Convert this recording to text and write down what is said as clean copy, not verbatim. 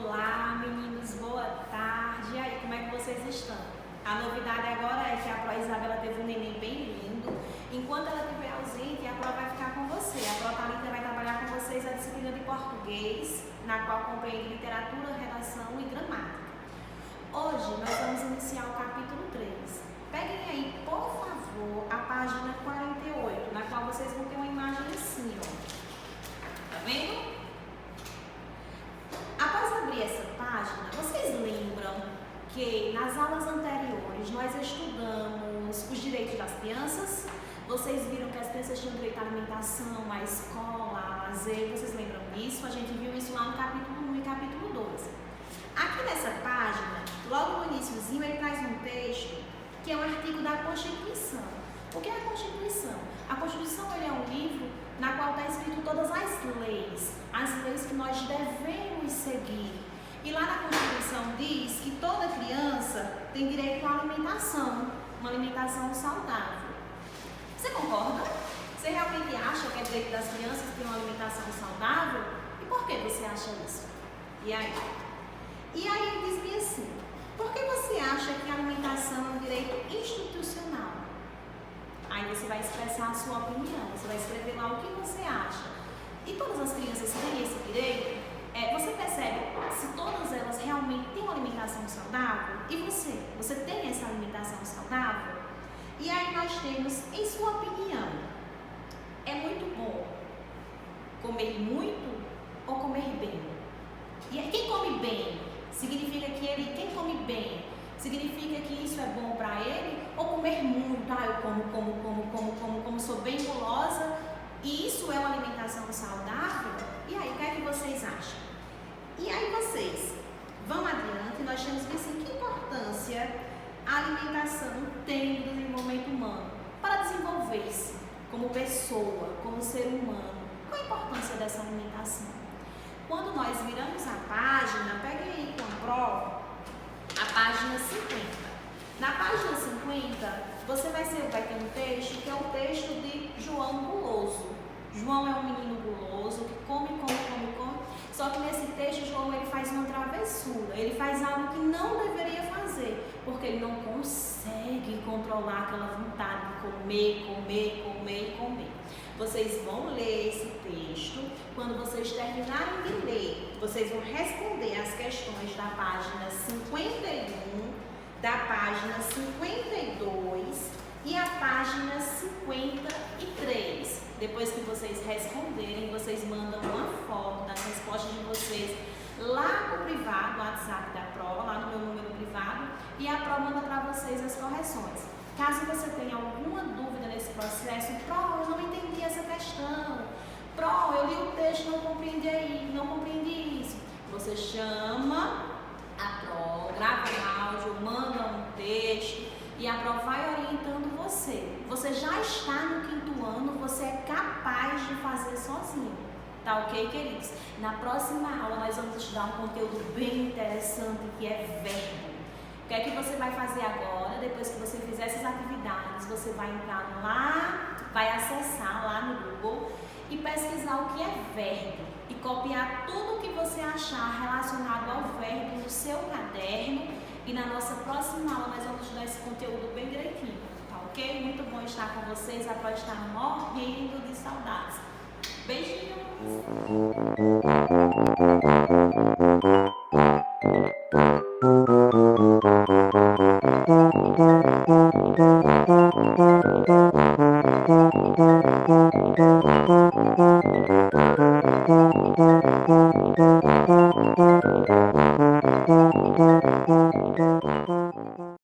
Olá, meninos, boa tarde. E aí, como é que vocês estão? A novidade agora é que a Pro Isabela teve um neném bem lindo. Enquanto ela estiver ausente, a Pro vai ficar com você. A Pro Thalita vai trabalhar com vocês a disciplina de português, na qual compreende literatura, redação e gramática. Hoje nós vamos iniciar o capítulo 3. Peguem aí, por favor, a página 48, na qual vocês vão ter uma imagem assim, ó. Tá vendo? Após abrir essa página, vocês lembram que nas aulas anteriores nós estudamos os direitos das crianças? Vocês viram que as crianças tinham direito à alimentação, à escola, a lazer, vocês lembram disso? A gente viu isso lá no capítulo 1 e capítulo 2. Aqui nessa página, logo no iniciozinho, ele traz um texto que é um artigo da Constituição. O que é a Constituição? A Constituição é um livro na qual está escrito todas as leis que nós devemos seguir. E lá na Constituição diz que toda criança tem direito à alimentação, uma alimentação saudável. Você concorda? Você realmente acha que é direito das crianças ter uma alimentação saudável? E por que você acha isso? E aí ele diz-me assim, por que você acha que a alimentação é um direito institucional? Aí você vai expressar a sua opinião, você vai escrever lá o que você acha. E todas as crianças têm esse direito? Você percebe se todas elas realmente têm uma alimentação saudável? E você tem essa alimentação saudável? E aí nós temos, em sua opinião, é muito bom comer muito ou comer bem? E quem come bem, significa que quem come bem, significa que isso é bom para ele? Ou comer muito, eu como, sou bem gulosa, e isso é uma alimentação saudável? E aí, o que é que vocês acham? E aí vocês vão adiante, nós temos que ver assim, que importância a alimentação tem no desenvolvimento humano para desenvolver-se como pessoa, como ser humano. Qual a importância dessa alimentação? Quando nós viramos a página, peguem aí com a prova, a página 50. Na página 50, você vai ter um texto que é o texto de João Guloso. João é um menino guloso que come, só que nesse texto João ele faz uma travessura, ele faz algo que não deveria fazer, porque ele não consegue controlar aquela vontade de comer. Vocês vão ler esse texto, quando vocês terminarem de ler, vocês vão responder as questões da página 51, da página 52 e a página 53. Depois que vocês responderem, vocês mandam uma foto das respostas de vocês lá no privado, no WhatsApp da prova, lá no meu número privado, e a prova manda para vocês as correções. Caso você tenha alguma dúvida nesse processo, Pro, eu não entendi essa questão, Pro, eu li o texto, não compreendi isso. Você chama a Pro, grava um áudio, manda um texto e a Pro vai orientando você. Você já está no 5º ano, você é capaz de fazer sozinho. Tá ok, queridos? Na próxima aula nós vamos estudar um conteúdo bem interessante que é verbo. O que é que você vai fazer agora? Depois que você fizer essas atividades, você vai entrar lá, vai acessar lá no Google e pesquisar o que é verbo e copiar tudo o que você achar relacionado ao verbo no seu caderno, e na nossa próxima aula nós vamos estudar esse conteúdo bem direitinho, tá ok? Muito bom estar com vocês, após estar morrendo de saudades. Beijinhos!